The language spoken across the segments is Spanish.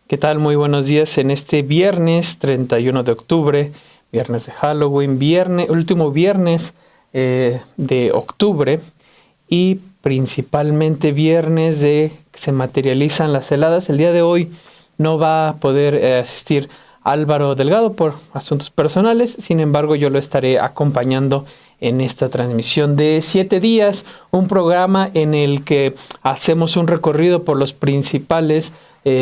¿Qué tal? Muy buenos días en este viernes 31 de octubre, viernes de Halloween, último viernes de octubre y principalmente viernes de que se materializan las heladas. El día de hoy no va a poder asistir Álvaro Delgado por asuntos personales, sin embargo yo lo estaré acompañando en esta transmisión de 7 días, un programa en el que hacemos un recorrido por los principales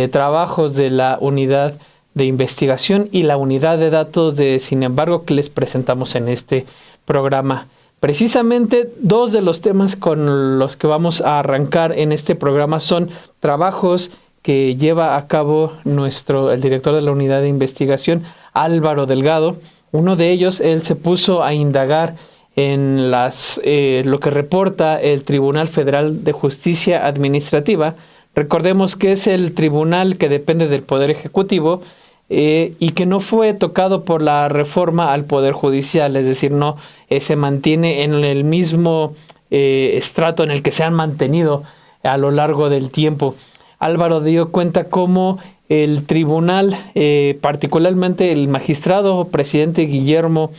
trabajos de la unidad de investigación y la unidad de datos de Sin embargo que les presentamos en este programa. Precisamente dos de los temas con los que vamos a arrancar en este programa son trabajos que lleva a cabo el director de la unidad de investigación, Álvaro Delgado. Uno de ellos, él se puso a indagar en lo que reporta el Tribunal Federal de Justicia Administrativa. Recordemos que es el tribunal que depende del Poder Ejecutivo y que no fue tocado por la reforma al Poder Judicial, es decir, no se mantiene en el mismo estrato en el que se han mantenido a lo largo del tiempo. Álvaro dio cuenta cómo el tribunal, particularmente el magistrado presidente Guillermo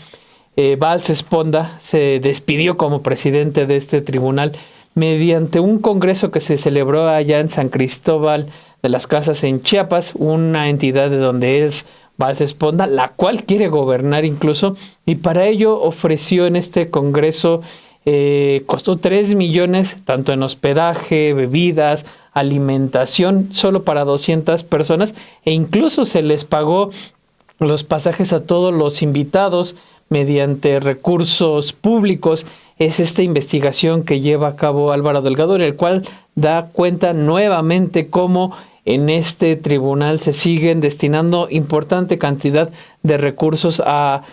Valls Esponda, se despidió como presidente de este tribunal mediante un congreso que se celebró allá en San Cristóbal de las Casas en Chiapas, una entidad de donde es Valls Esponda, la cual quiere gobernar incluso, y para ello ofreció en este congreso, costó 3 millones, tanto en hospedaje, bebidas, alimentación, solo para 200 personas, e incluso se les pagó los pasajes a todos los invitados mediante recursos públicos. Es esta investigación que lleva a cabo Álvaro Delgado, en el cual da cuenta nuevamente cómo en este tribunal se siguen destinando importante cantidad de recursos a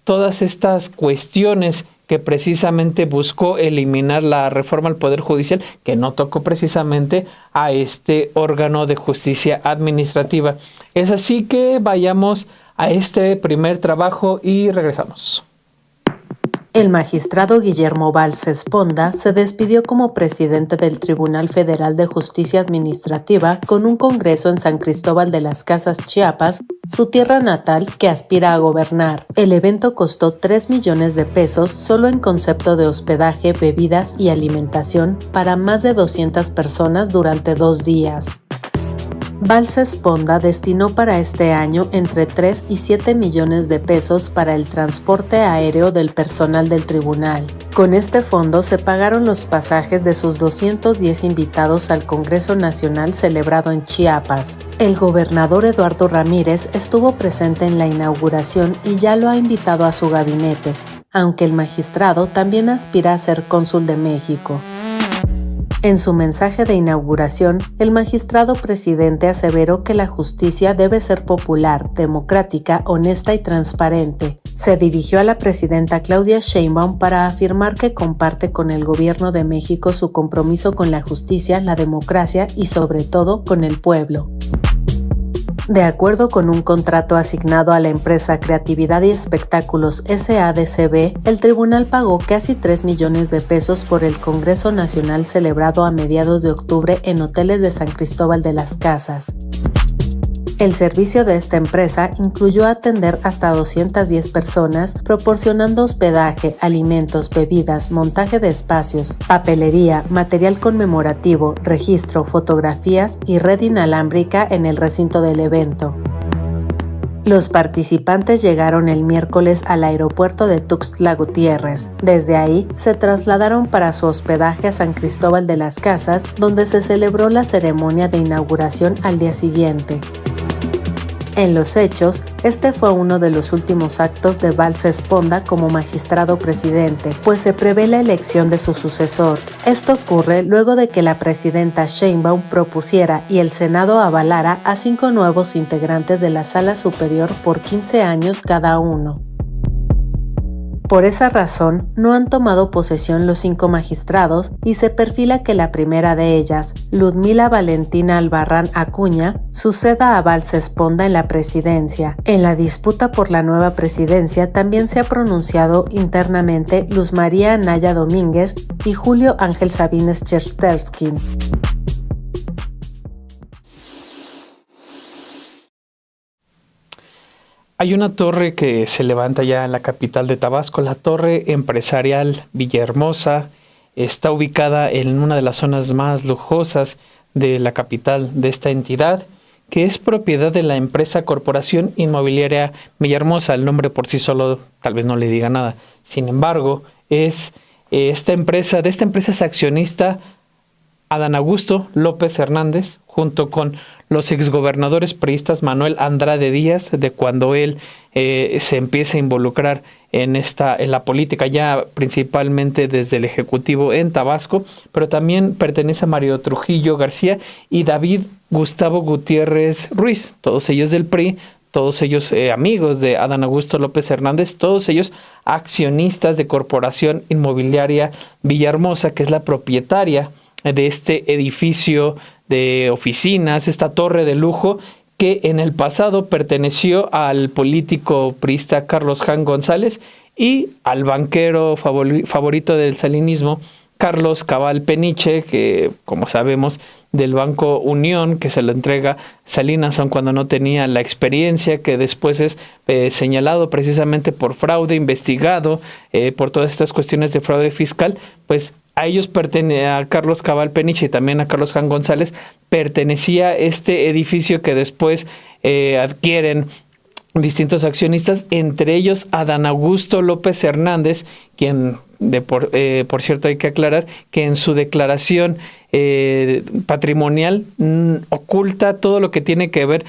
todas estas cuestiones que precisamente buscó eliminar la reforma al Poder Judicial, que no tocó precisamente a este órgano de justicia administrativa. Es así que vayamos a este primer trabajo y regresamos. El magistrado Guillermo Valls Esponda se despidió como presidente del Tribunal Federal de Justicia Administrativa con un congreso en San Cristóbal de las Casas, Chiapas, su tierra natal, que aspira a gobernar. El evento costó 3 millones de pesos solo en concepto de hospedaje, bebidas y alimentación para más de 200 personas durante 2 días. Valls Esponda destinó para este año entre 3 y 7 millones de pesos para el transporte aéreo del personal del tribunal. Con este fondo se pagaron los pasajes de sus 210 invitados al Congreso Nacional celebrado en Chiapas. El gobernador Eduardo Ramírez estuvo presente en la inauguración y ya lo ha invitado a su gabinete, aunque el magistrado también aspira a ser cónsul de México. En su mensaje de inauguración, el magistrado presidente aseveró que la justicia debe ser popular, democrática, honesta y transparente. Se dirigió a la presidenta Claudia Sheinbaum para afirmar que comparte con el gobierno de México su compromiso con la justicia, la democracia y sobre todo con el pueblo. De acuerdo con un contrato asignado a la empresa Creatividad y Espectáculos SADCB, el tribunal pagó casi 3 millones de pesos por el Congreso Nacional celebrado a mediados de octubre en hoteles de San Cristóbal de las Casas. El servicio de esta empresa incluyó atender hasta 210 personas, proporcionando hospedaje, alimentos, bebidas, montaje de espacios, papelería, material conmemorativo, registro, fotografías y red inalámbrica en el recinto del evento. Los participantes llegaron el miércoles al aeropuerto de Tuxtla Gutiérrez. Desde ahí se trasladaron para su hospedaje a San Cristóbal de las Casas, donde se celebró la ceremonia de inauguración al día siguiente. En los hechos, este fue uno de los últimos actos de Valls Esponda como magistrado presidente, pues se prevé la elección de su sucesor. Esto ocurre luego de que la presidenta Sheinbaum propusiera y el Senado avalara a 5 nuevos integrantes de la Sala Superior por 15 años cada uno. Por esa razón, no han tomado posesión los 5 magistrados y se perfila que la primera de ellas, Ludmila Valentina Albarrán Acuña, suceda a Valls Esponda en la presidencia. En la disputa por la nueva presidencia también se ha pronunciado internamente Luz María Anaya Domínguez y Julio Ángel Sabines Chersterskin. Hay una torre que se levanta ya en la capital de Tabasco, la Torre Empresarial Villahermosa. Está ubicada en una de las zonas más lujosas de la capital de esta entidad, que es propiedad de la empresa Corporación Inmobiliaria Villahermosa. El nombre por sí solo tal vez no le diga nada. Sin embargo, de esta empresa es accionista Adán Augusto López Hernández, junto con los exgobernadores priistas Manuel Andrade Díaz, de cuando él se empieza a involucrar en la política, ya principalmente desde el Ejecutivo en Tabasco, pero también pertenece a Mario Trujillo García y David Gustavo Gutiérrez Ruiz, todos ellos del PRI, todos ellos amigos de Adán Augusto López Hernández, todos ellos accionistas de Corporación Inmobiliaria Villahermosa, que es la propietaria de este edificio de oficinas, esta torre de lujo que en el pasado perteneció al político priista Carlos Jan González y al banquero favorito del salinismo, Carlos Cabal Peniche, que como sabemos del Banco Unión, que se lo entrega Salinas aun cuando no tenía la experiencia, que después es señalado precisamente por fraude, investigado por todas estas cuestiones de fraude fiscal, pues a ellos a Carlos Cabal Peniche y también a Carlos Jan González pertenecía este edificio que después adquieren distintos accionistas, entre ellos Adán Augusto López Hernández, quien por cierto hay que aclarar que en su declaración patrimonial oculta todo lo que tiene que ver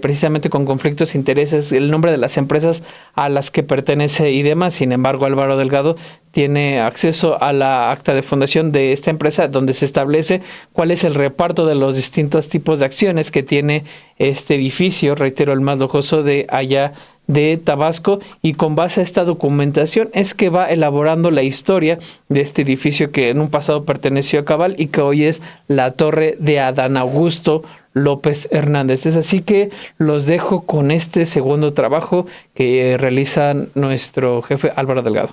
precisamente con conflictos de intereses, el nombre de las empresas a las que pertenece y demás. Sin embargo, Álvaro Delgado tiene acceso a la acta de fundación de esta empresa, donde se establece cuál es el reparto de los distintos tipos de acciones que tiene este edificio, reitero, el más lujoso de allá de Tabasco, y con base a esta documentación es que va elaborando la historia de este edificio que en un pasado perteneció a Cabal y que hoy es la torre de Adán Augusto López Hernández. Es así que los dejo con este segundo trabajo que realiza nuestro jefe Álvaro Delgado.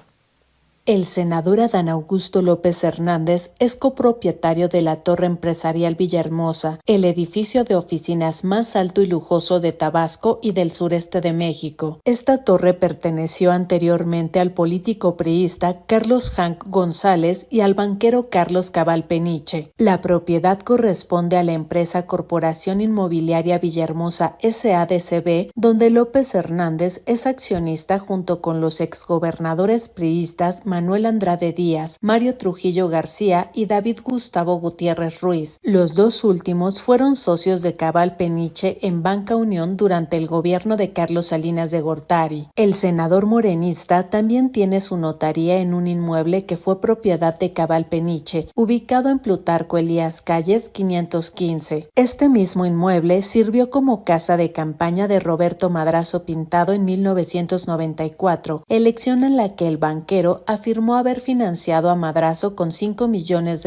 El senador Adán Augusto López Hernández es copropietario de la Torre Empresarial Villahermosa, el edificio de oficinas más alto y lujoso de Tabasco y del sureste de México. Esta torre perteneció anteriormente al político priista Carlos Jan González y al banquero Carlos Cabal Peniche. La propiedad corresponde a la empresa Corporación Inmobiliaria Villahermosa S.A.D.C.B., donde López Hernández es accionista junto con los exgobernadores priistas Manuel Andrade Díaz, Mario Trujillo García y David Gustavo Gutiérrez Ruiz. Los dos últimos fueron socios de Cabal Peniche en Banca Unión durante el gobierno de Carlos Salinas de Gortari. El senador morenista también tiene su notaría en un inmueble que fue propiedad de Cabal Peniche, ubicado en Plutarco Elías Calles 515. Este mismo inmueble sirvió como casa de campaña de Roberto Madrazo Pintado en 1994, elección en la que el banquero afirmó haber financiado a Madrazo con $5 millones.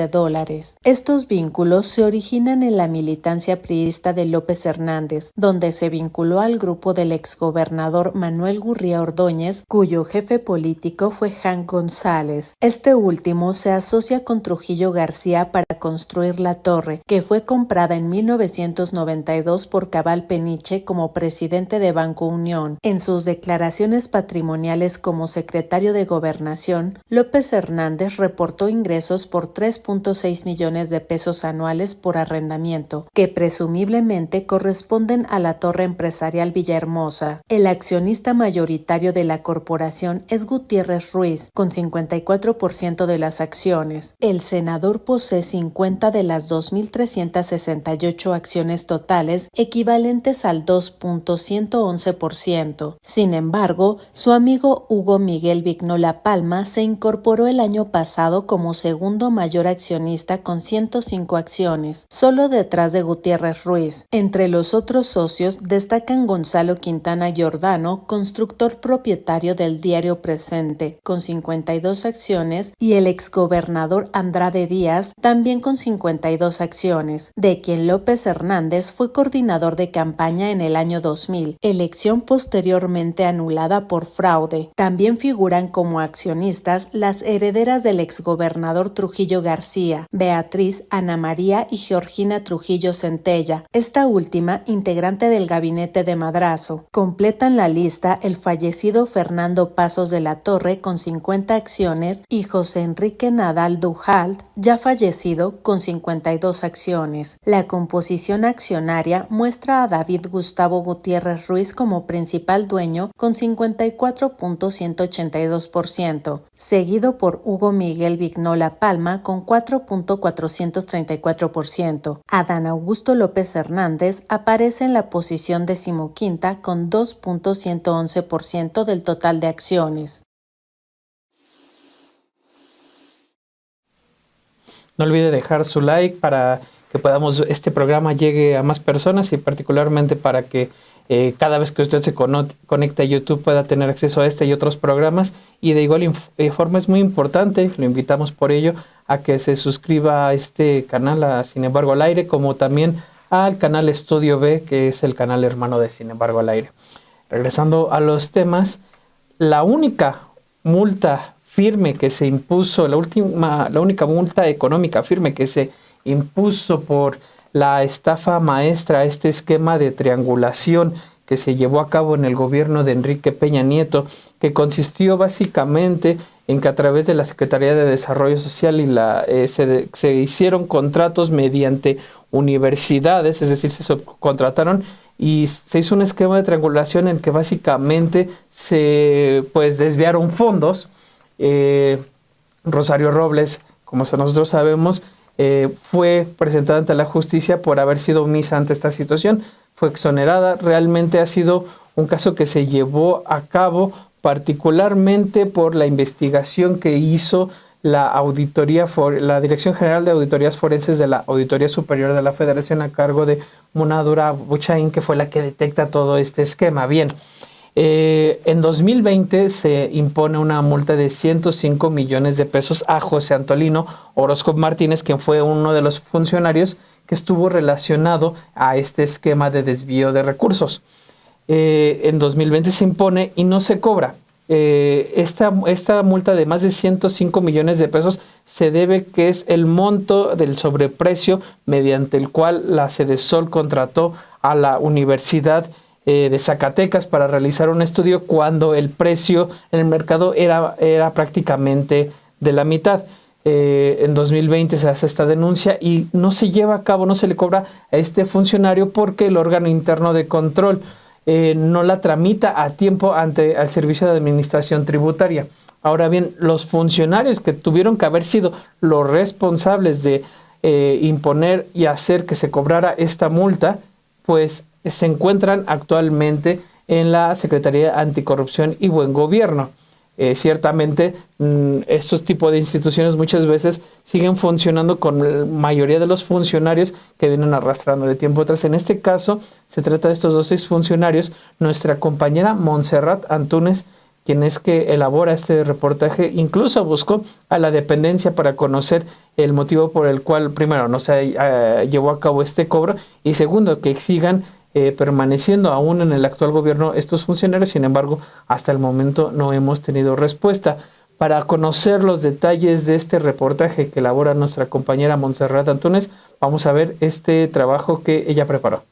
Estos vínculos se originan en la militancia priista de López Hernández, donde se vinculó al grupo del exgobernador Manuel Gurría Ordóñez, cuyo jefe político fue Jan González. Este último se asocia con Trujillo García para construir la torre, que fue comprada en 1992 por Cabal Peniche como presidente de Banco Unión. En sus declaraciones patrimoniales como secretario de Gobernación, López Hernández reportó ingresos por 3.6 millones de pesos anuales por arrendamiento, que presumiblemente corresponden a la Torre Empresarial Villahermosa. El accionista mayoritario de la corporación es Gutiérrez Ruiz, con 54% de las acciones. El senador posee 50 de las 2.368 acciones totales, equivalentes al 2.111%. Sin embargo, su amigo Hugo Miguel Vignola Palma se incorporó el año pasado como segundo mayor accionista con 105 acciones, solo detrás de Gutiérrez Ruiz. Entre los otros socios destacan Gonzalo Quintana Giordano, constructor propietario del Diario Presente, con 52 acciones, y el exgobernador Andrade Díaz, también con 52 acciones, de quien López Hernández fue coordinador de campaña en el año 2000, elección posteriormente anulada por fraude. También figuran como accionistas finalistas las herederas del exgobernador Trujillo García, Beatriz, Ana María y Georgina Trujillo Centella, esta última integrante del gabinete de Madrazo. Completan la lista el fallecido Fernando Pasos de la Torre con 50 acciones y José Enrique Nadal Dujalt, ya fallecido, con 52 acciones. La composición accionaria muestra a David Gustavo Gutiérrez Ruiz como principal dueño con 54.182%, seguido por Hugo Miguel Vignola Palma con 4.434%. Adán Augusto López Hernández aparece en la posición 15ª con 2.111% del total de acciones. No olvide dejar su like para que este programa llegue a más personas y particularmente para que cada vez que usted se conecte a YouTube pueda tener acceso a este y otros programas. Y de igual forma es muy importante, lo invitamos por ello a que se suscriba a este canal, a Sin embargo al aire, como también al canal Estudio B, que es el canal hermano de Sin embargo al aire. Regresando a los temas, la única multa firme que se impuso, la única multa económica firme que se impuso por la estafa maestra, este esquema de triangulación que se llevó a cabo en el gobierno de Enrique Peña Nieto, que consistió básicamente en que a través de la Secretaría de Desarrollo Social y se hicieron contratos mediante universidades, es decir, se subcontrataron y se hizo un esquema de triangulación en que básicamente se desviaron fondos. Rosario Robles, como nosotros sabemos, fue presentada ante la justicia por haber sido omisa ante esta situación, fue exonerada. Realmente ha sido un caso que se llevó a cabo particularmente por la investigación que hizo la Dirección General de Auditorías Forenses de la Auditoría Superior de la Federación a cargo de Munadura Buchaín, que fue la que detecta todo este esquema. Bien, en 2020 se impone una multa de 105 millones de pesos a José Antolino Orozco Martínez, quien fue uno de los funcionarios que estuvo relacionado a este esquema de desvío de recursos. En 2020 se impone y no se cobra. Esta multa de más de 105 millones de pesos se debe que es el monto del sobreprecio mediante el cual la Sedesol contrató a la Universidad de Zacatecas para realizar un estudio cuando el precio en el mercado era prácticamente de la mitad. En 2020 se hace esta denuncia y no se lleva a cabo, no se le cobra a este funcionario porque el órgano interno de control no la tramita a tiempo ante el Servicio de Administración Tributaria. Ahora bien, los funcionarios que tuvieron que haber sido los responsables de imponer y hacer que se cobrara esta multa, pues se encuentran actualmente en la Secretaría Anticorrupción y Buen Gobierno. Ciertamente, estos tipos de instituciones muchas veces siguen funcionando con la mayoría de los funcionarios que vienen arrastrando de tiempo atrás. En este caso, se trata de estos dos exfuncionarios. Nuestra compañera Montserrat Antúnez, quien es que elabora este reportaje, incluso buscó a la dependencia para conocer el motivo por el cual, primero, no se llevó a cabo este cobro y segundo, que sigan permaneciendo aún en el actual gobierno estos funcionarios. Sin embargo, hasta el momento no hemos tenido respuesta. Para conocer los detalles de este reportaje que elabora nuestra compañera Montserrat Antúnez, vamos a ver este trabajo que ella preparó.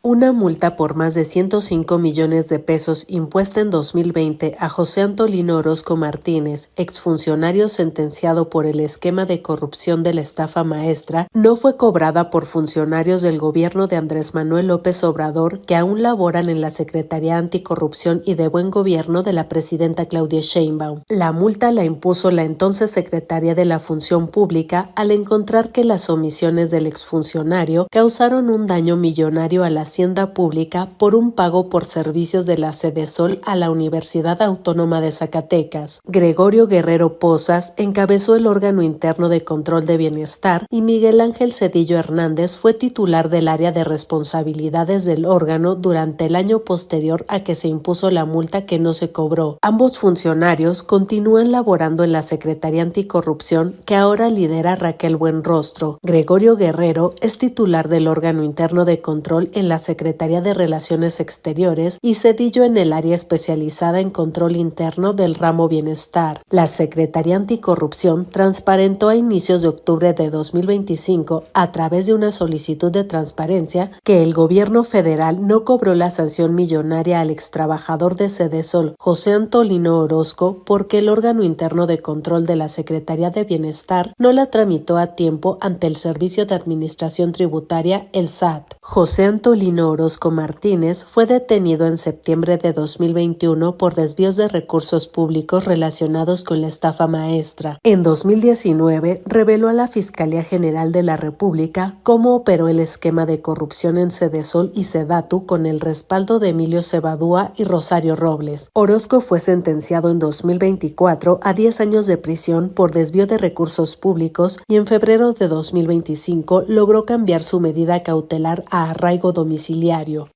Una multa por más de 105 millones de pesos impuesta en 2020 a José Antolino Orozco Martínez, exfuncionario sentenciado por el esquema de corrupción de la estafa maestra, no fue cobrada por funcionarios del gobierno de Andrés Manuel López Obrador que aún laboran en la Secretaría Anticorrupción y de Buen Gobierno de la presidenta Claudia Sheinbaum. La multa la impuso la entonces secretaria de la Función Pública al encontrar que las omisiones del exfuncionario causaron un daño millonario a la Hacienda Pública por un pago por servicios de la Sedesol a la Universidad Autónoma de Zacatecas. Gregorio Guerrero Pozas encabezó el órgano interno de control de bienestar y Miguel Ángel Cedillo Hernández fue titular del área de responsabilidades del órgano durante el año posterior a que se impuso la multa que no se cobró. Ambos funcionarios continúan laborando en la Secretaría Anticorrupción que ahora lidera Raquel Buenrostro. Gregorio Guerrero es titular del órgano interno de control en la Secretaría de Relaciones Exteriores y Cedillo en el área especializada en control interno del ramo Bienestar. La Secretaría Anticorrupción transparentó a inicios de octubre de 2025, a través de una solicitud de transparencia, que el gobierno federal no cobró la sanción millonaria al extrabajador de Sedesol, José Antolino Orozco, porque el órgano interno de control de la Secretaría de Bienestar no la tramitó a tiempo ante el Servicio de Administración Tributaria, el SAT. José Antolino Orozco Martínez fue detenido en septiembre de 2021 por desvíos de recursos públicos relacionados con la estafa maestra. En 2019, reveló a la Fiscalía General de la República cómo operó el esquema de corrupción en Sedesol y Sedatu con el respaldo de Emilio Cebadúa y Rosario Robles. Orozco fue sentenciado en 2024 a 10 años de prisión por desvío de recursos públicos y en febrero de 2025 logró cambiar su medida cautelar a arraigo domiciliario.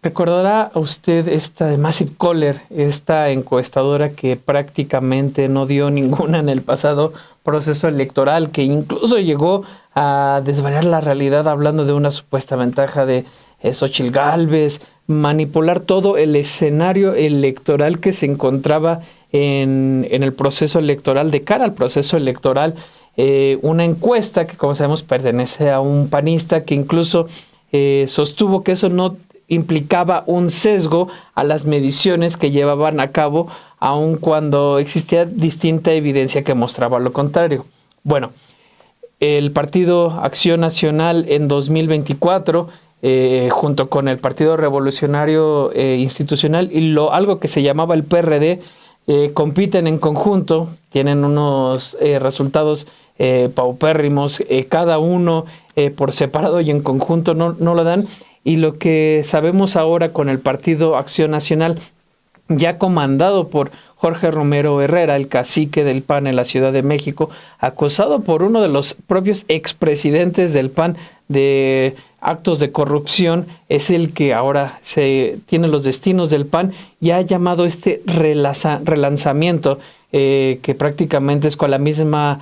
¿Recordará usted esta de Massive Caller, esta encuestadora que prácticamente no dio ninguna en el pasado proceso electoral, que incluso llegó a desvariar la realidad hablando de una supuesta ventaja de Xóchitl Gálvez, manipular todo el escenario electoral que se encontraba en el proceso electoral, de cara al proceso electoral? Una encuesta que, como sabemos, pertenece a un panista que incluso sostuvo que eso no implicaba un sesgo a las mediciones que llevaban a cabo, aun cuando existía distinta evidencia que mostraba lo contrario. Bueno, el Partido Acción Nacional en 2024, junto con el Partido Revolucionario Institucional y algo que se llamaba el PRD, compiten en conjunto, tienen unos resultados paupérrimos, cada uno por separado y en conjunto no lo dan. Y lo que sabemos ahora con el Partido Acción Nacional, ya comandado por Jorge Romero Herrera, el cacique del PAN en la Ciudad de México, acusado por uno de los propios expresidentes del PAN de actos de corrupción, es el que ahora tiene los destinos del PAN y ha llamado este relanzamiento, que prácticamente es con la misma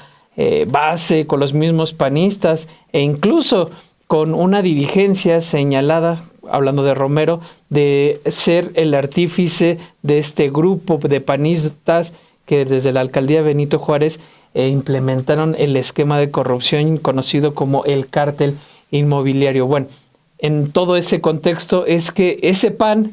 base, con los mismos panistas e incluso con una dirigencia señalada, hablando de Romero, de ser el artífice de este grupo de panistas que desde la alcaldía Benito Juárez implementaron el esquema de corrupción conocido como el cártel inmobiliario. Bueno, en todo ese contexto es que ese PAN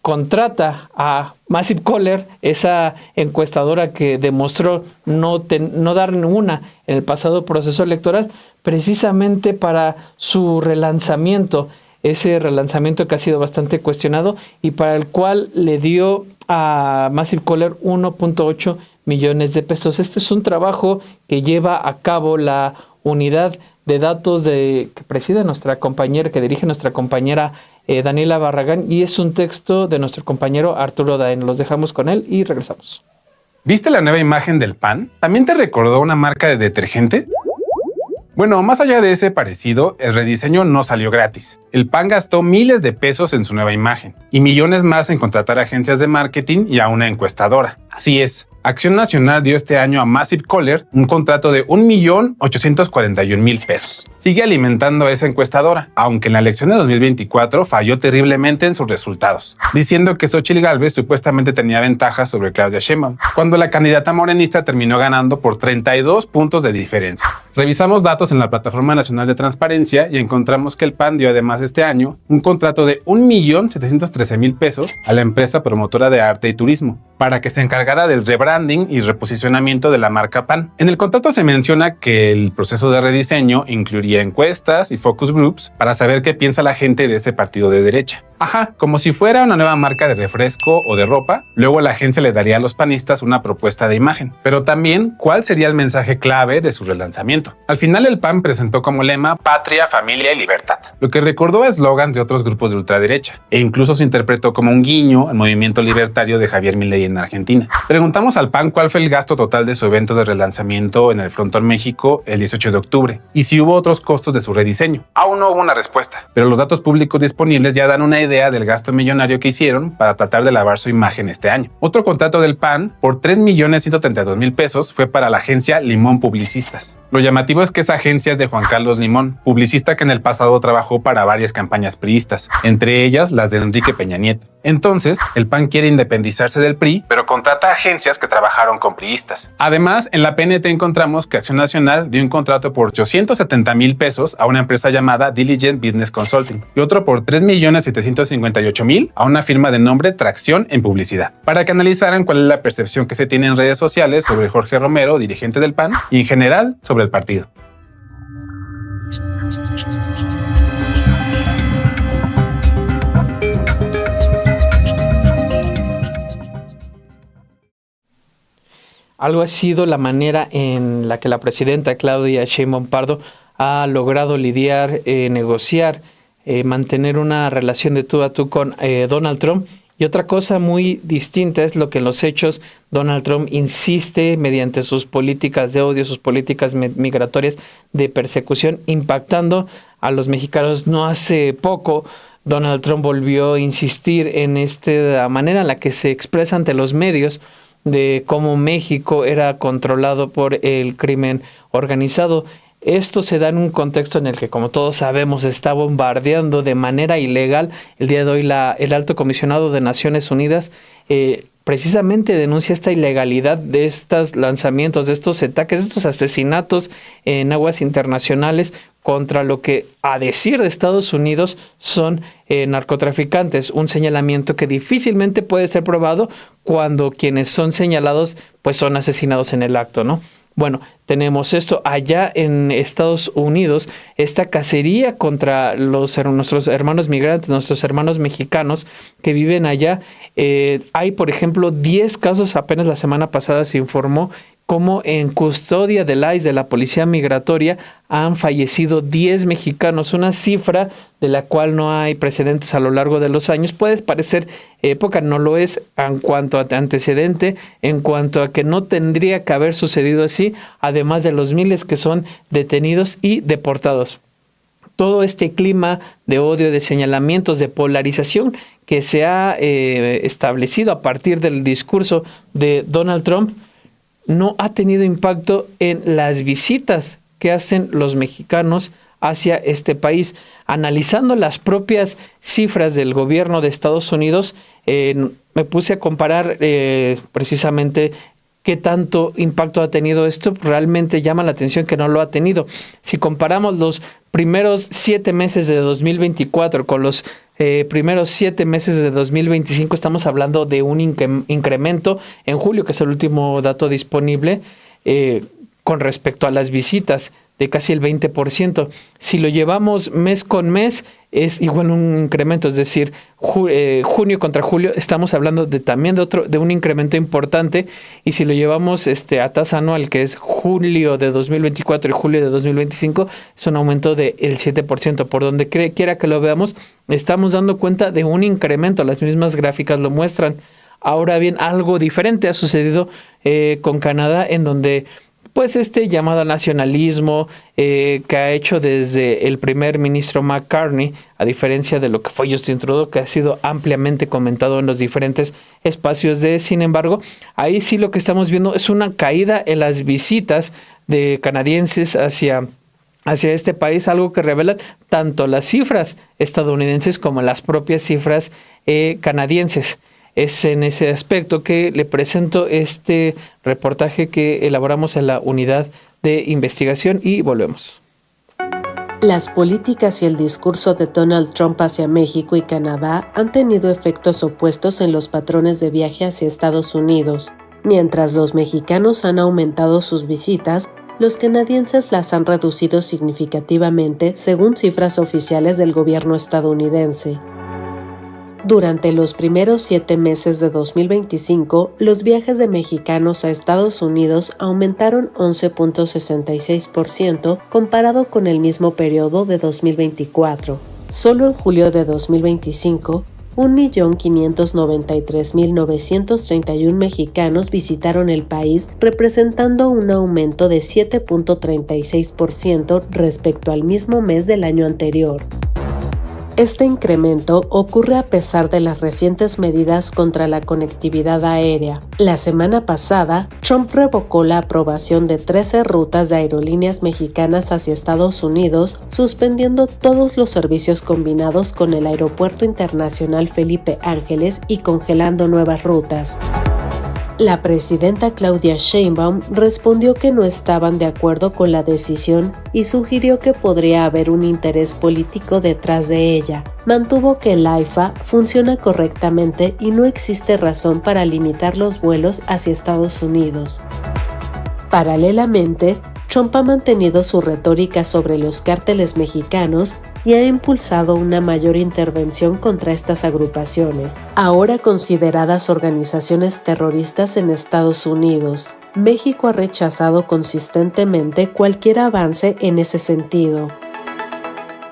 contrata a Massive Caller, esa encuestadora que demostró no dar ninguna en el pasado proceso electoral, precisamente para su relanzamiento, ese relanzamiento que ha sido bastante cuestionado y para el cual le dio a Massive Caller 1.8 millones de pesos. Este es un trabajo que lleva a cabo la unidad de datos que preside nuestra compañera, que dirige nuestra compañera Daniela Barragán, y es un texto de nuestro compañero Arturo Daen. Los dejamos con él y regresamos. ¿Viste la nueva imagen del PAN? ¿También te recordó una marca de detergente? Bueno, más allá de ese parecido, el rediseño no salió gratis. El PAN gastó miles de pesos en su nueva imagen y millones más en contratar agencias de marketing y a una encuestadora. Así es, Acción Nacional dio este año a Massive Caller un contrato de 1.841.000 pesos. Sigue alimentando a esa encuestadora, aunque en la elección de 2024 falló terriblemente en sus resultados, diciendo que Xóchitl Gálvez supuestamente tenía ventaja sobre Claudia Sheinbaum, cuando la candidata morenista terminó ganando por 32 puntos de diferencia. Revisamos datos en la Plataforma Nacional de Transparencia y encontramos que el PAN dio además este año un contrato de 1.713.000 pesos a la empresa promotora de arte y turismo, para que se encargara del rebranding y reposicionamiento de la marca PAN. En el contrato se menciona que el proceso de rediseño incluiría encuestas y focus groups para saber qué piensa la gente de este partido de derecha. Ajá, como si fuera una nueva marca de refresco o de ropa. Luego la agencia le daría a los panistas una propuesta de imagen, pero también cuál sería el mensaje clave de su relanzamiento. Al final el PAN presentó como lema Patria, Familia y Libertad, lo que recordó a eslogans de otros grupos de ultraderecha, e incluso se interpretó como un guiño al movimiento libertario de Javier Milei en Argentina. Preguntamos al PAN cuál fue el gasto total de su evento de relanzamiento en el Frontón México el 18 de octubre y si hubo otros costos de su rediseño. Aún no hubo una respuesta, pero los datos públicos disponibles ya dan una idea del gasto millonario que hicieron para tratar de lavar su imagen este año. Otro contrato del PAN por 3.132.000 pesos fue para la agencia Limón Publicistas. Lo llamativo es que esa agencia es de Juan Carlos Limón, publicista que en el pasado trabajó para varias campañas priistas, entre ellas las de Enrique Peña Nieto. Entonces, el PAN quiere independizarse del PRI, pero contrata agencias que trabajaron con priistas. Además, en la PNT encontramos que Acción Nacional dio un contrato por 870.000 pesos a una empresa llamada Diligent Business Consulting y otro por 3.758.000 a una firma de nombre Tracción en Publicidad, para que analizaran cuál es la percepción que se tiene en redes sociales sobre Jorge Romero, dirigente del PAN, y en general sobre el partido. Algo ha sido la manera en la que la presidenta Claudia Sheinbaum Pardo ha logrado lidiar, negociar, mantener una relación de tú a tú con Donald Trump. Y otra cosa muy distinta es lo que en los hechos Donald Trump insiste mediante sus políticas de odio, sus políticas migratorias de persecución, impactando a los mexicanos. No hace poco Donald Trump volvió a insistir en esta manera en la que se expresa ante los medios de cómo México era controlado por el crimen organizado. Esto se da en un contexto en el que, como todos sabemos, está bombardeando de manera ilegal. El día de hoy el Alto Comisionado de Naciones Unidas precisamente denuncia esta ilegalidad de estos lanzamientos, de estos ataques, de estos asesinatos en aguas internacionales contra lo que, a decir de Estados Unidos, son narcotraficantes. Un señalamiento que difícilmente puede ser probado cuando quienes son señalados pues son asesinados en el acto, ¿no? Bueno, tenemos esto allá en Estados Unidos, esta cacería contra nuestros hermanos migrantes, nuestros hermanos mexicanos que viven allá. Hay, por ejemplo, 10 casos, apenas la semana pasada se informó cómo en custodia del ICE, de la Policía Migratoria, han fallecido 10 mexicanos, una cifra de la cual no hay precedentes a lo largo de los años. Puede parecer poca, no lo es en cuanto a antecedente, en cuanto a que no tendría que haber sucedido así, además de los miles que son detenidos y deportados. Todo este clima de odio, de señalamientos, de polarización que se ha establecido a partir del discurso de Donald Trump, no ha tenido impacto en las visitas que hacen los mexicanos hacia este país. Analizando las propias cifras del gobierno de Estados Unidos, me puse a comparar precisamente qué tanto impacto ha tenido esto. Realmente llama la atención que no lo ha tenido. Si comparamos los primeros 7 meses de 2024 con los primeros 7 meses de 2025, estamos hablando de un incremento en julio, que es el último dato disponible, con respecto a las visitas, de casi el 20%. Si lo llevamos mes con mes, es igual un incremento, es decir, junio contra julio, estamos hablando también de un incremento importante. Y si lo llevamos a tasa anual, que es julio de 2024 y julio de 2025, es un aumento del 7%. Por donde quiera que lo veamos, estamos dando cuenta de un incremento. Las mismas gráficas lo muestran. Ahora bien, algo diferente ha sucedido con Canadá, en donde pues este llamado al nacionalismo que ha hecho desde el primer ministro McCartney, a diferencia de lo que fue Justin Trudeau, que ha sido ampliamente comentado en los diferentes espacios Sin embargo, ahí sí lo que estamos viendo es una caída en las visitas de canadienses hacia este país, algo que revelan tanto las cifras estadounidenses como las propias cifras canadienses. Es en ese aspecto que le presento este reportaje que elaboramos en la unidad de investigación y volvemos. Las políticas y el discurso de Donald Trump hacia México y Canadá han tenido efectos opuestos en los patrones de viaje hacia Estados Unidos. Mientras los mexicanos han aumentado sus visitas, los canadienses las han reducido significativamente según cifras oficiales del gobierno estadounidense. Durante los primeros 7 meses de 2025, los viajes de mexicanos a Estados Unidos aumentaron 11.66% comparado con el mismo periodo de 2024. Solo en julio de 2025, 1.593.931 mexicanos visitaron el país, representando un aumento de 7.36% respecto al mismo mes del año anterior. Este incremento ocurre a pesar de las recientes medidas contra la conectividad aérea. La semana pasada, Trump revocó la aprobación de 13 rutas de aerolíneas mexicanas hacia Estados Unidos, suspendiendo todos los servicios combinados con el Aeropuerto Internacional Felipe Ángeles y congelando nuevas rutas. La presidenta Claudia Sheinbaum respondió que no estaban de acuerdo con la decisión y sugirió que podría haber un interés político detrás de ella. Mantuvo que el AIFA funciona correctamente y no existe razón para limitar los vuelos hacia Estados Unidos. Paralelamente, Trump ha mantenido su retórica sobre los cárteles mexicanos y ha impulsado una mayor intervención contra estas agrupaciones, ahora consideradas organizaciones terroristas en Estados Unidos. México ha rechazado consistentemente cualquier avance en ese sentido.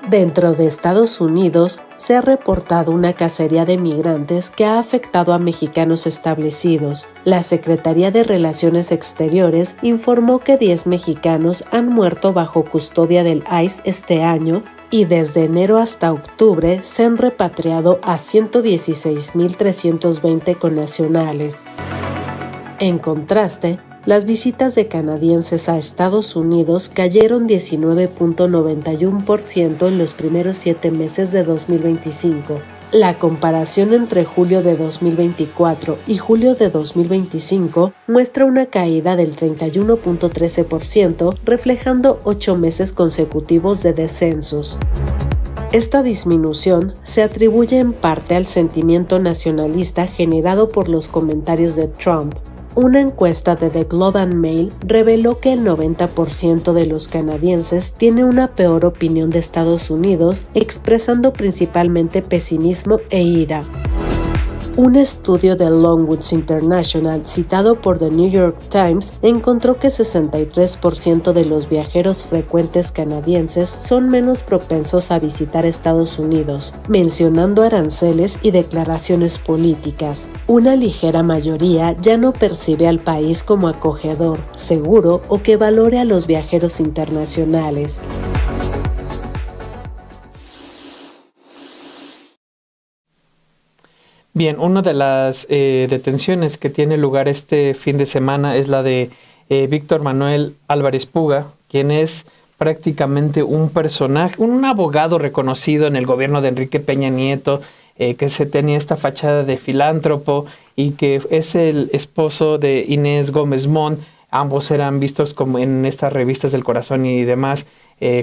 Dentro de Estados Unidos, se ha reportado una cacería de migrantes que ha afectado a mexicanos establecidos. La Secretaría de Relaciones Exteriores informó que 10 mexicanos han muerto bajo custodia del ICE este año y desde enero hasta octubre se han repatriado a 116.320 connacionales. En contraste, las visitas de canadienses a Estados Unidos cayeron 19.91% en los primeros 7 meses de 2025. La comparación entre julio de 2024 y julio de 2025 muestra una caída del 31.13%, reflejando 8 meses consecutivos de descensos. Esta disminución se atribuye en parte al sentimiento nacionalista generado por los comentarios de Trump. Una encuesta de The Globe and Mail reveló que el 90% de los canadienses tiene una peor opinión de Estados Unidos, expresando principalmente pesimismo e ira. Un estudio de Longwoods International citado por The New York Times encontró que 63% de los viajeros frecuentes canadienses son menos propensos a visitar Estados Unidos, mencionando aranceles y declaraciones políticas. Una ligera mayoría ya no percibe al país como acogedor, seguro o que valore a los viajeros internacionales. Bien, una de las detenciones que tiene lugar este fin de semana es la de Víctor Manuel Álvarez Puga, quien es prácticamente un personaje, un abogado reconocido en el gobierno de Enrique Peña Nieto, que se tenía esta fachada de filántropo y que es el esposo de Inés Gómez Mont. Ambos eran vistos como en estas revistas del Corazón y demás,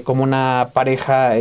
como una pareja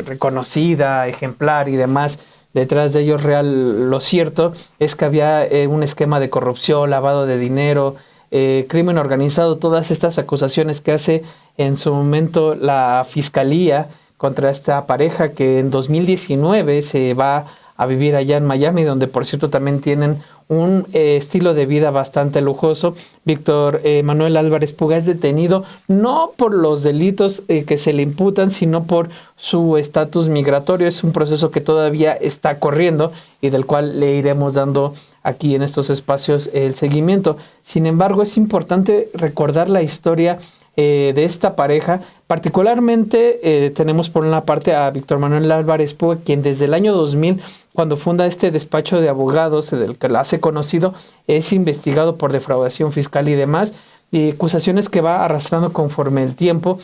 reconocida, ejemplar y demás. Detrás de ellos lo cierto es que había un esquema de corrupción, lavado de dinero, crimen organizado, todas estas acusaciones que hace en su momento la fiscalía contra esta pareja que en 2019 se va a vivir allá en Miami, donde por cierto también tienen un estilo de vida bastante lujoso. Víctor Manuel Álvarez Puga es detenido no por los delitos que se le imputan, sino por su estatus migratorio. Es un proceso que todavía está corriendo y del cual le iremos dando aquí en estos espacios el seguimiento. Sin embargo, es importante recordar la historia de esta pareja. Particularmente tenemos por una parte a Víctor Manuel Álvarez Puga, quien desde el año 2000, cuando funda este despacho de abogados del que la hace conocido, es investigado por defraudación fiscal y demás, y acusaciones que va arrastrando conforme el tiempo.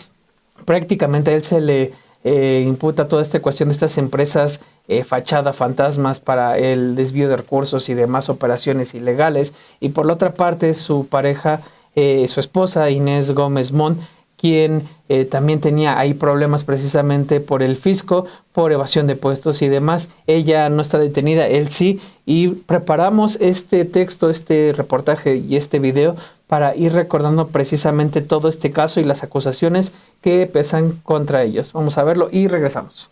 Prácticamente a él se le imputa toda esta cuestión de estas empresas fachada, fantasmas para el desvío de recursos y demás operaciones ilegales. Y por la otra parte, su pareja, su esposa Inés Gómez Mont, quien también tenía ahí problemas precisamente por el fisco, por evasión de impuestos y demás. Ella no está detenida, él sí, y preparamos este texto, este reportaje y este video para ir recordando precisamente todo este caso y las acusaciones que pesan contra ellos. Vamos a verlo y regresamos.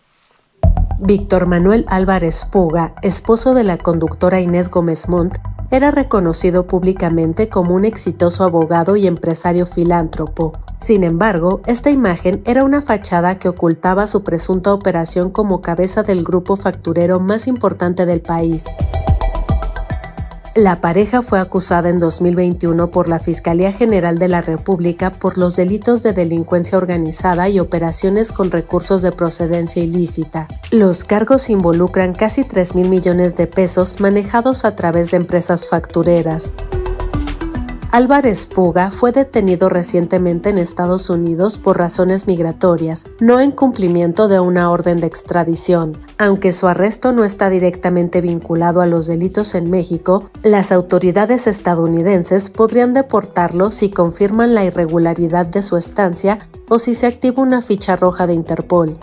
Víctor Manuel Álvarez Puga, esposo de la conductora Inés Gómez Mont, era reconocido públicamente como un exitoso abogado y empresario filántropo. Sin embargo, esta imagen era una fachada que ocultaba su presunta operación como cabeza del grupo facturero más importante del país. La pareja fue acusada en 2021 por la Fiscalía General de la República por los delitos de delincuencia organizada y operaciones con recursos de procedencia ilícita. Los cargos involucran casi 3,000 millones de pesos manejados a través de empresas factureras. Álvarez Puga fue detenido recientemente en Estados Unidos por razones migratorias, no en cumplimiento de una orden de extradición. Aunque su arresto no está directamente vinculado a los delitos en México, las autoridades estadounidenses podrían deportarlo si confirman la irregularidad de su estancia o si se activa una ficha roja de Interpol.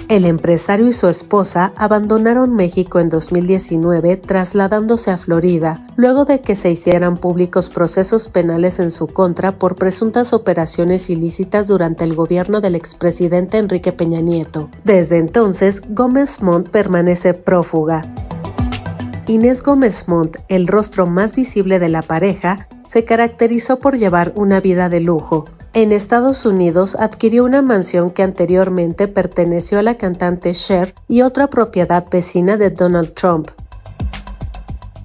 El empresario y su esposa abandonaron México en 2019 trasladándose a Florida, luego de que se hicieran públicos procesos penales en su contra por presuntas operaciones ilícitas durante el gobierno del expresidente Enrique Peña Nieto. Desde entonces, Gómez Montt permanece prófuga. Inés Gómez Montt, el rostro más visible de la pareja, se caracterizó por llevar una vida de lujo. En Estados Unidos adquirió una mansión que anteriormente perteneció a la cantante Cher y otra propiedad vecina de Donald Trump.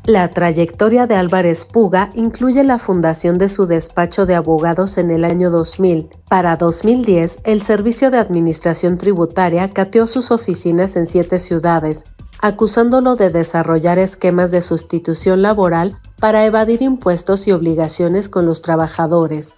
La trayectoria de Álvarez Puga incluye la fundación de su despacho de abogados en el año 2000. Para 2010, el Servicio de Administración Tributaria cateó sus oficinas en 7 ciudades, acusándolo de desarrollar esquemas de sustitución laboral para evadir impuestos y obligaciones con los trabajadores.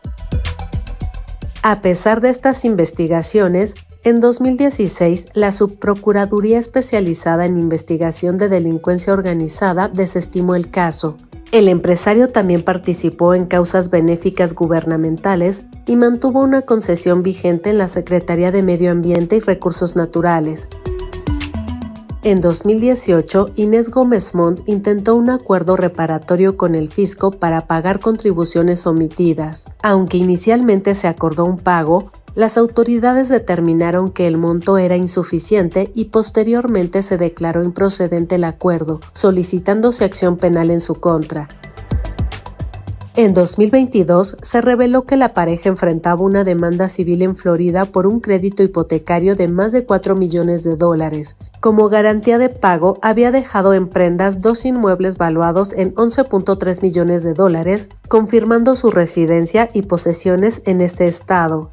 A pesar de estas investigaciones, en 2016 la Subprocuraduría Especializada en Investigación de Delincuencia Organizada desestimó el caso. El empresario también participó en causas benéficas gubernamentales y mantuvo una concesión vigente en la Secretaría de Medio Ambiente y Recursos Naturales. En 2018, Inés Gómez Montt intentó un acuerdo reparatorio con el fisco para pagar contribuciones omitidas. Aunque inicialmente se acordó un pago, las autoridades determinaron que el monto era insuficiente y posteriormente se declaró improcedente el acuerdo, solicitándose acción penal en su contra. En 2022, se reveló que la pareja enfrentaba una demanda civil en Florida por un crédito hipotecario de más de $4 millones. Como garantía de pago, había dejado en prendas 2 inmuebles valuados en $11.3 millones, confirmando su residencia y posesiones en ese estado.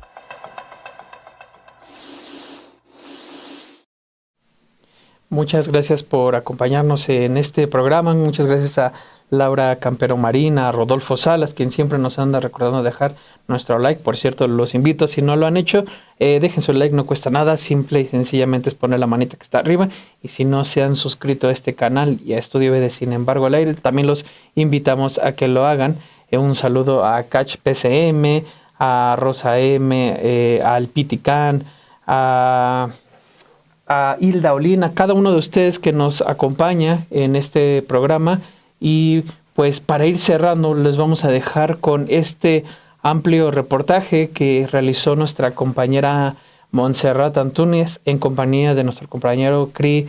Muchas gracias por acompañarnos en este programa. Muchas gracias a Laura Campero Marín, a Rodolfo Salas, quien siempre nos anda recordando dejar nuestro like. Por cierto, los invito, si no lo han hecho, dejen su like, no cuesta nada, simple y sencillamente es poner la manita que está arriba. Y si no se han suscrito a este canal y a Estudio B de Sin Embargo al Aire, también los invitamos a que lo hagan. Un saludo a Catch PCM, a Rosa M, al Piticán, a Hilda Olina, cada uno de ustedes que nos acompaña en este programa. Y pues para ir cerrando, les vamos a dejar con este amplio reportaje que realizó nuestra compañera Montserrat Antúnez en compañía de nuestro compañero Cri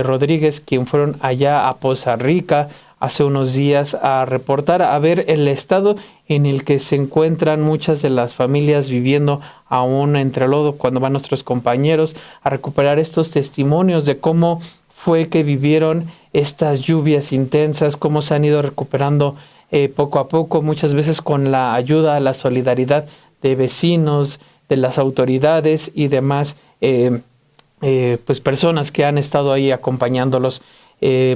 Rodríguez, quien fueron allá a Poza Rica hace unos días a reportar, a ver el estado en el que se encuentran muchas de las familias viviendo aún entre lodo, cuando van nuestros compañeros a recuperar estos testimonios de cómo fue que vivieron estas lluvias intensas, cómo se han ido recuperando poco a poco, muchas veces con la ayuda, la solidaridad de vecinos, de las autoridades y demás pues personas que han estado ahí acompañándolos.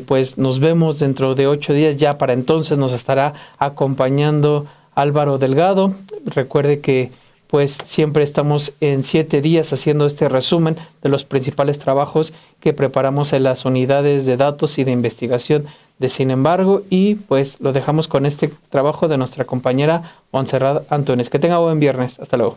Pues nos vemos dentro de 8 días, ya para entonces nos estará acompañando Álvaro Delgado. Recuerde que pues siempre estamos en 7 días haciendo este resumen de los principales trabajos que preparamos en las unidades de datos y de investigación de Sin Embargo, y pues lo dejamos con este trabajo de nuestra compañera Montserrat Antúnez. Que tenga buen viernes. Hasta luego.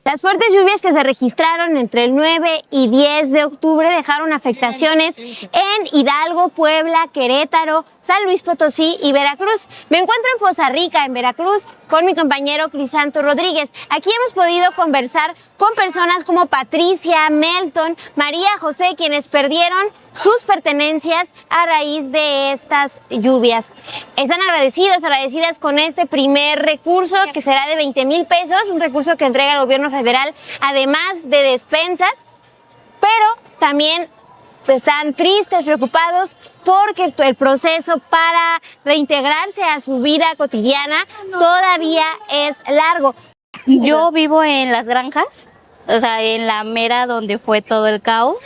Las fuertes lluvias que se registraron entre el 9 y 10 de octubre dejaron afectaciones en Hidalgo, Puebla, Querétaro, San Luis Potosí y Veracruz. Me encuentro en Poza Rica, en Veracruz, con mi compañero Crisanto Rodríguez. Aquí hemos podido conversar con personas como Patricia, Melton, María José, quienes perdieron sus pertenencias a raíz de estas lluvias. Están agradecidas con este primer recurso que será de 20,000 pesos, un recurso que entrega el gobierno federal, además de despensas, pero también están tristes, preocupados, porque el proceso para reintegrarse a su vida cotidiana todavía es largo. Yo vivo en las granjas, o sea, en la mera donde fue todo el caos.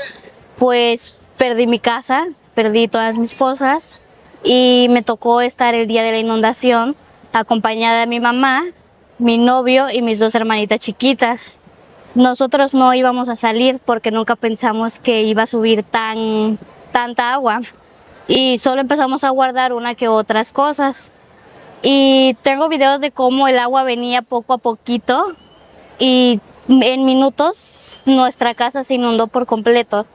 Pues perdí mi casa, perdí todas mis cosas y me tocó estar el día de la inundación acompañada de mi mamá, mi novio y mis 2 hermanitas chiquitas. Nosotros no íbamos a salir porque nunca pensamos que iba a subir tanta agua y solo empezamos a guardar una que otras cosas. Y tengo videos de cómo el agua venía poco a poquito y en minutos nuestra casa se inundó por completo.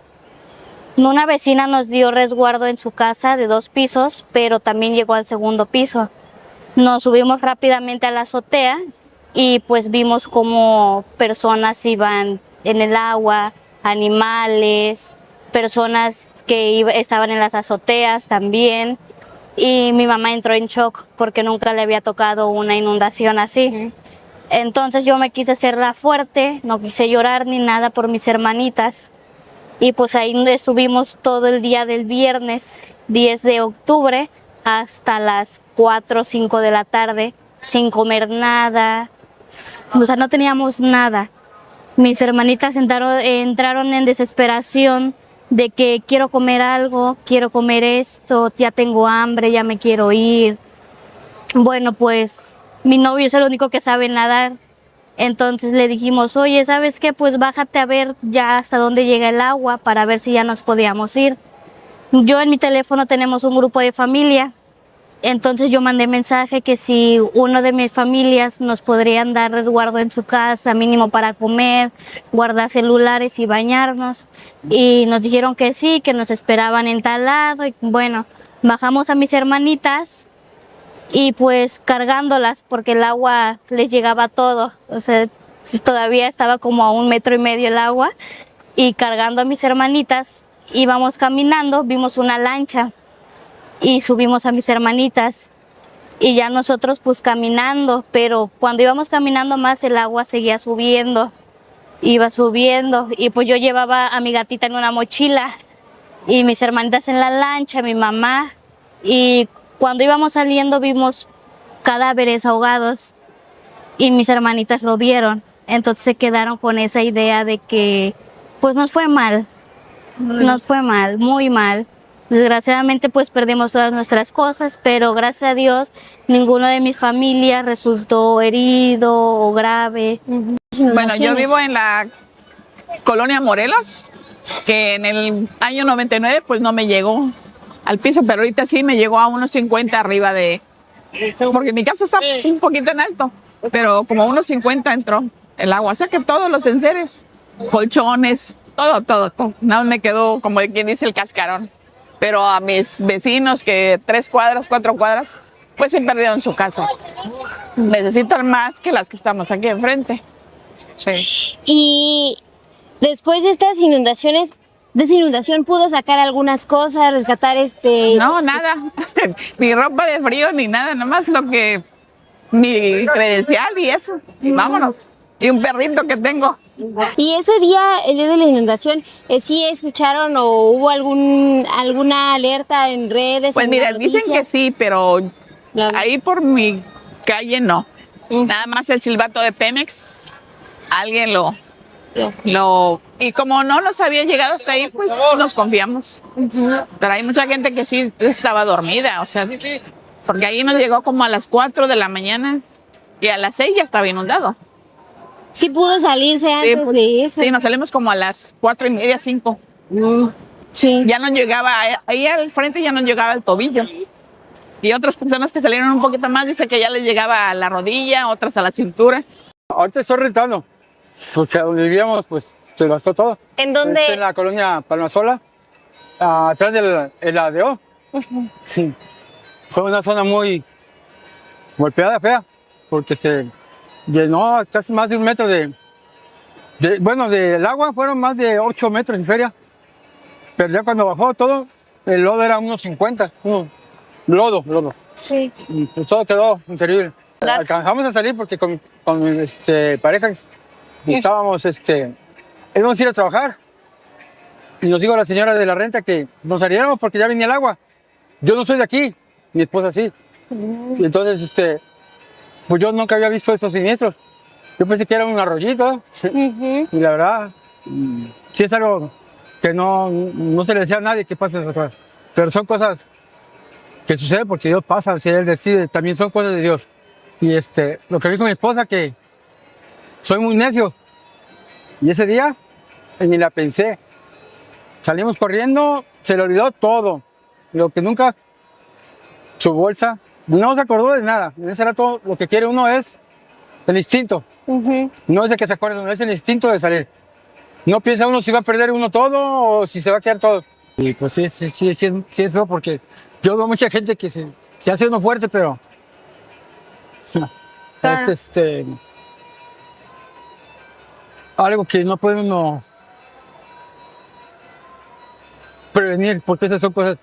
Una vecina nos dio resguardo en su casa de 2 pisos, pero también llegó al 2.º piso. Nos subimos rápidamente a la azotea y pues vimos cómo personas iban en el agua, animales, personas que estaban en las azoteas también. Y mi mamá entró en shock porque nunca le había tocado una inundación así. Entonces yo me quise hacer la fuerte, no quise llorar ni nada por mis hermanitas. Y pues ahí estuvimos todo el día del viernes 10 de octubre hasta las 4 o 5 de la tarde sin comer nada. O sea, no teníamos nada. Mis hermanitas entraron en desesperación de que quiero comer algo, quiero comer esto, ya tengo hambre, ya me quiero ir. Bueno, pues mi novio es el único que sabe nadar. Entonces le dijimos, oye, ¿sabes qué? Pues bájate a ver ya hasta dónde llega el agua para ver si ya nos podíamos ir. Yo en mi teléfono tenemos un grupo de familia. Entonces yo mandé mensaje que si uno de mis familias nos podrían dar resguardo en su casa, mínimo para comer, guardar celulares y bañarnos. Y nos dijeron que sí, que nos esperaban en tal lado. Y bueno, bajamos a mis hermanitas y pues cargándolas porque el agua les llegaba todo. O sea, todavía estaba como a 1,5 metros el agua. Y cargando a mis hermanitas, íbamos caminando, vimos una lancha y subimos a mis hermanitas y ya nosotros pues caminando, pero cuando íbamos caminando más el agua seguía subiendo, iba subiendo y pues yo llevaba a mi gatita en una mochila y mis hermanitas en la lancha, mi mamá, y cuando íbamos saliendo vimos cadáveres ahogados y mis hermanitas lo vieron, entonces se quedaron con esa idea de que pues nos fue mal, muy mal. Desgraciadamente pues perdimos todas nuestras cosas, pero gracias a Dios ninguno de mis familias resultó herido o grave. Bueno, yo vivo en la colonia Morelos, que en el año 99 pues no me llegó al piso, pero ahorita sí me llegó a unos 50 arriba porque mi casa está un poquito en alto, pero como unos 50 entró el agua, o sea que todos los enseres, colchones, todo. Nada me quedó como quien dice el cascarón. Pero a mis vecinos que 3 cuadras, 4 cuadras, pues se perdieron su casa. Necesitan más que las que estamos aquí enfrente. Sí. Y después de estas inundaciones, de esa inundación pudo sacar algunas cosas, rescatar No, nada. Ni ropa de frío, ni nada. Nomás mi credencial y eso. Y vámonos. Y un perrito que tengo. Y ese día, el día de la inundación, ¿sí escucharon o hubo alguna alerta en redes? Pues mira, dicen que sí, pero ahí por mi calle no. Nada más el silbato de Pemex, alguien y como no nos había llegado hasta ahí, pues nos confiamos. Pero hay mucha gente que sí estaba dormida, o sea, porque ahí nos llegó como a las 4 de la mañana y a las 6 ya estaba inundado. Sí pudo salirse antes de eso. Sí, nos salimos como a las 4:30, 5. Sí. Ya no llegaba, ahí al frente ya no llegaba al tobillo. Y otras personas que salieron un poquito más, dice que ya les llegaba a la rodilla, otras a la cintura. Ahorita estoy rentando, porque donde vivíamos pues se gastó todo. ¿En dónde? En la colonia Palmasola, atrás del ADO. Sí. fue una zona muy golpeada, fea, porque se llenó casi más de 1 metro bueno, del agua fueron más de 8 metros en feria, pero ya cuando bajó todo, el lodo era unos 50, lodo. Sí. Y pues todo quedó increíble. Alcanzamos a salir porque con parejas estábamos, íbamos a ir a trabajar. Y nos dijo la señora de la renta que nos saliéramos porque ya venía el agua. Yo no soy de aquí, mi esposa sí. Y entonces, pues yo nunca había visto esos siniestros. Yo pensé que era un arroyito. Y la verdad, sí es algo que no se le decía a nadie que pase esas cosas. Pero son cosas que suceden porque Dios pasa, si Él decide, también son cosas de Dios. Y lo que vi con mi esposa, que soy muy necio. Y ese día, ni la pensé. Salimos corriendo, se le olvidó todo. Lo que nunca, su bolsa, no se acordó de nada. En ese rato lo que quiere uno es el instinto. No es de que se acuerde, no es el instinto de salir. No piensa uno si va a perder uno todo o si se va a quedar todo. Y pues sí es feo porque yo veo mucha gente que se hace uno fuerte, pero Claro. es algo que no puede uno prevenir, porque esas son cosas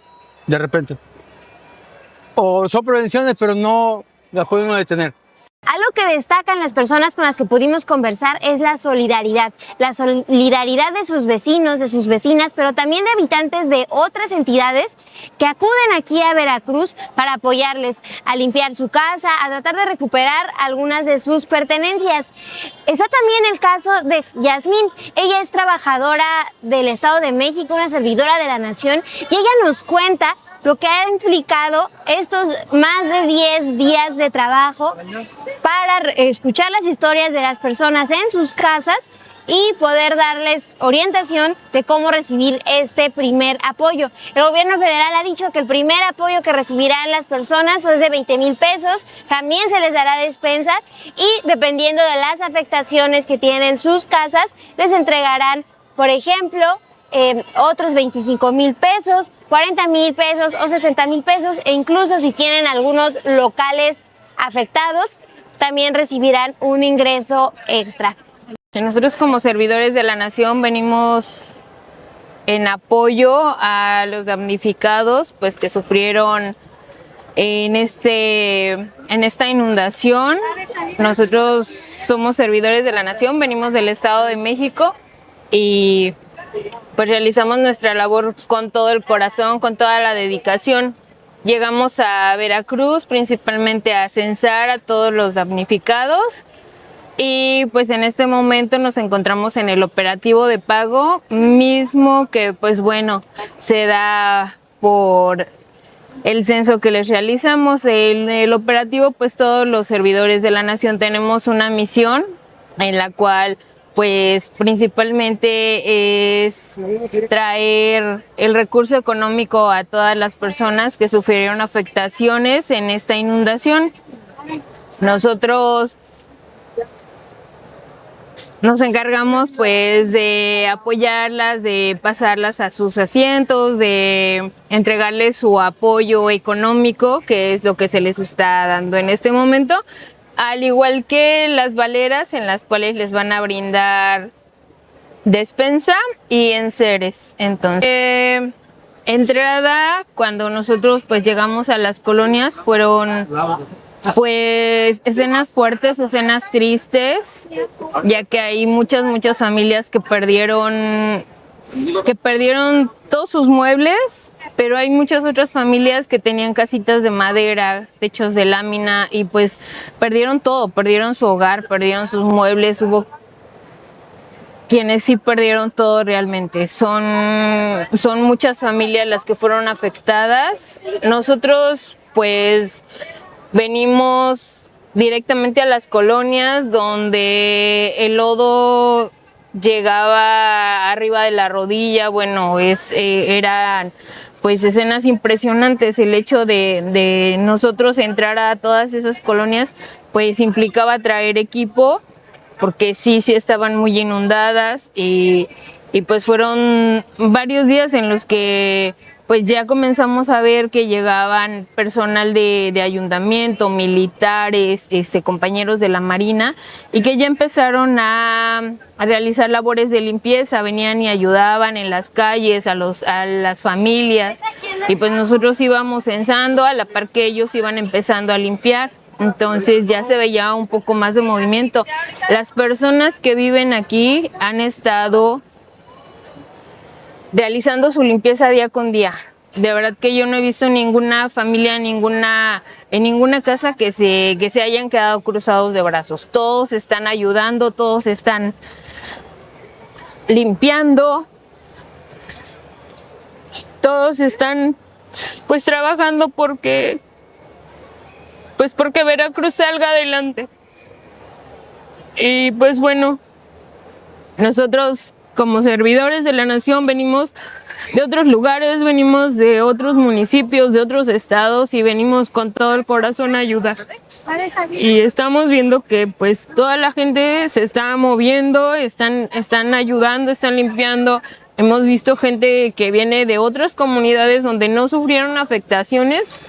de repente. O son prevenciones, pero no las puede uno detener. Algo que destacan las personas con las que pudimos conversar es la solidaridad de sus vecinos, de sus vecinas, pero también de habitantes de otras entidades que acuden aquí a Veracruz para apoyarles a limpiar su casa, a tratar de recuperar algunas de sus pertenencias. Está también el caso de Yasmín. Ella es trabajadora del Estado de México, una servidora de la Nación, y ella nos cuenta lo que ha implicado estos más de 10 días de trabajo para escuchar las historias de las personas en sus casas y poder darles orientación de cómo recibir este primer apoyo. El gobierno federal ha dicho que el primer apoyo que recibirán las personas es de 20,000 pesos, también se les dará despensa y dependiendo de las afectaciones que tienen sus casas, les entregarán, por ejemplo, otros 25,000 pesos, 40,000 pesos o 70,000 pesos, e incluso si tienen algunos locales afectados, también recibirán un ingreso extra. Nosotros como servidores de la Nación venimos en apoyo a los damnificados pues que sufrieron en esta inundación. Nosotros somos servidores de la Nación, venimos del Estado de México y pues realizamos nuestra labor con todo el corazón, con toda la dedicación. Llegamos a Veracruz principalmente a censar a todos los damnificados y pues en este momento nos encontramos en el operativo de pago mismo que pues bueno, se da por el censo que les realizamos. En el operativo pues todos los servidores de la Nación tenemos una misión en la cual pues principalmente es traer el recurso económico a todas las personas que sufrieron afectaciones en esta inundación. Nosotros nos encargamos pues de apoyarlas, de pasarlas a sus asientos, de entregarles su apoyo económico, que es lo que se les está dando en este momento, al igual que las valeras en las cuales les van a brindar despensa y enseres. Entonces, entrada, cuando nosotros pues llegamos a las colonias, fueron pues escenas fuertes, escenas tristes, ya que hay muchas familias que perdieron todos sus muebles, pero hay muchas otras familias que tenían casitas de madera, techos de lámina y pues perdieron todo, perdieron su hogar, perdieron sus muebles. Hubo quienes sí perdieron todo realmente. Son muchas familias las que fueron afectadas. Nosotros pues venimos directamente a las colonias donde el lodo llegaba arriba de la rodilla. Bueno, eran pues escenas impresionantes. El hecho de nosotros entrar a todas esas colonias pues implicaba traer equipo porque sí estaban muy inundadas y pues fueron varios días en los que pues ya comenzamos a ver que llegaban personal de ayuntamiento, militares, compañeros de la Marina, y que ya empezaron a realizar labores de limpieza, venían y ayudaban en las calles a las familias, y pues nosotros íbamos censando a la par que ellos iban empezando a limpiar. Entonces ya se veía un poco más de movimiento. Las personas que viven aquí han estado realizando su limpieza día con día. De verdad que yo no he visto ninguna familia, en ninguna casa que se hayan quedado cruzados de brazos. Todos están ayudando, todos están limpiando, todos están pues trabajando porque Veracruz salga adelante. Y pues bueno, nosotros como servidores de la nación venimos de otros lugares, venimos de otros municipios, de otros estados, y venimos con todo el corazón a ayudar. Y estamos viendo que pues toda la gente se está moviendo, están ayudando, están limpiando. Hemos visto gente que viene de otras comunidades donde no sufrieron afectaciones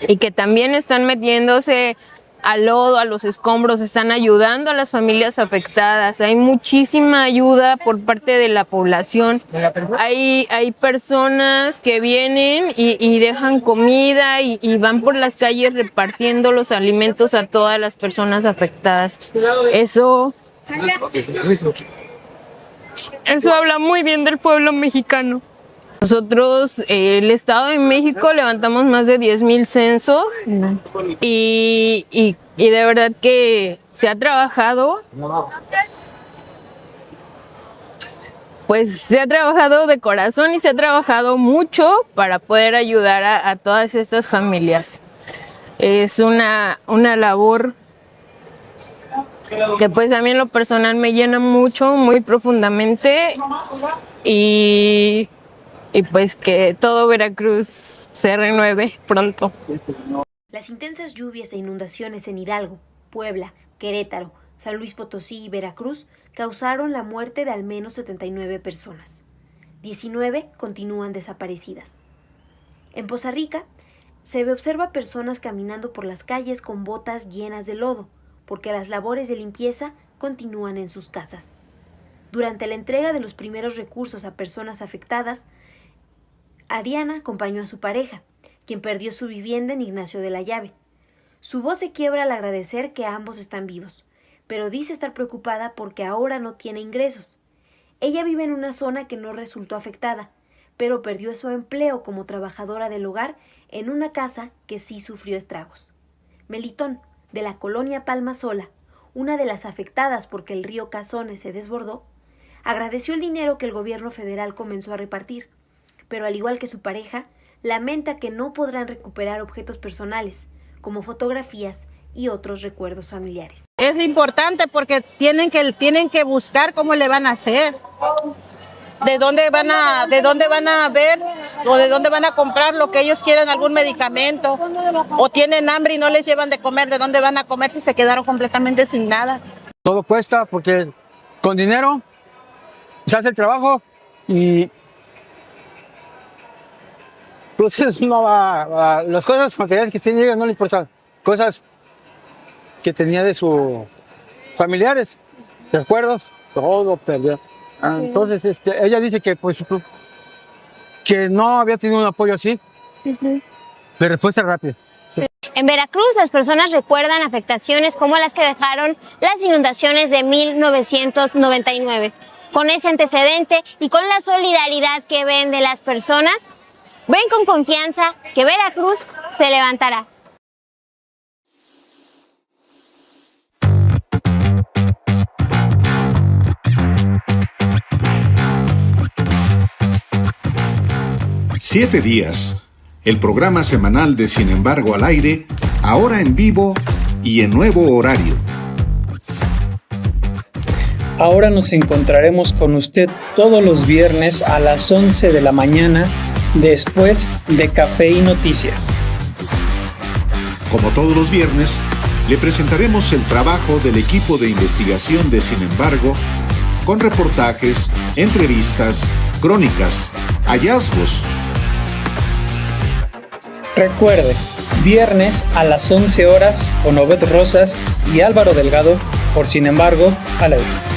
y que también están metiéndose al lodo, a los escombros, están ayudando a las familias afectadas. Hay muchísima ayuda por parte de la población. Hay personas que vienen y dejan comida y van por las calles repartiendo los alimentos a todas las personas afectadas. Eso habla muy bien del pueblo mexicano. Nosotros, el Estado de México, levantamos más de 10,000 censos y de verdad que se ha trabajado, pues se ha trabajado de corazón y se ha trabajado mucho para poder ayudar a todas estas familias. Es una labor que pues a mí en lo personal me llena mucho, muy profundamente, y pues que todo Veracruz se renueve pronto. Las intensas lluvias e inundaciones en Hidalgo, Puebla, Querétaro, San Luis Potosí y Veracruz causaron la muerte de al menos 79 personas. 19 continúan desaparecidas. En Poza Rica se observa personas caminando por las calles con botas llenas de lodo, porque las labores de limpieza continúan en sus casas. Durante la entrega de los primeros recursos a personas afectadas, Ariana acompañó a su pareja, quien perdió su vivienda en Ignacio de la Llave. Su voz se quiebra al agradecer que ambos están vivos, pero dice estar preocupada porque ahora no tiene ingresos. Ella vive en una zona que no resultó afectada, pero perdió su empleo como trabajadora del hogar en una casa que sí sufrió estragos. Melitón, de la colonia Palma Sola, una de las afectadas porque el río Cazones se desbordó, agradeció el dinero que el gobierno federal comenzó a repartir, pero al igual que su pareja, lamenta que no podrán recuperar objetos personales, como fotografías y otros recuerdos familiares. Es importante porque tienen que buscar cómo le van a hacer, de dónde van a ver o de dónde van a comprar lo que ellos quieran, algún medicamento, o tienen hambre y no les llevan de comer, de dónde van a comer si se quedaron completamente sin nada. Todo cuesta porque con dinero se hace el trabajo y entonces no va, las cosas materiales que tenía no le importaban, cosas que tenía de sus familiares, recuerdos, todo perdió. Entonces ella dice que pues que no había tenido un apoyo así, de respuesta rápida. Sí. En Veracruz, las personas recuerdan afectaciones como las que dejaron las inundaciones de 1999. Con ese antecedente y con la solidaridad que ven de las personas, ven con confianza que Veracruz se levantará. Siete días, el programa semanal de Sin embargo al aire, ahora en vivo y en nuevo horario. Ahora nos encontraremos con usted todos los viernes a las 11 de la mañana, después de Café y Noticias. Como todos los viernes, le presentaremos el trabajo del equipo de investigación de Sin embargo, con reportajes, entrevistas, crónicas, hallazgos Recuerde, viernes a las 11 horas con Obed Rosas y Álvaro Delgado, por Sin embargo, al aire.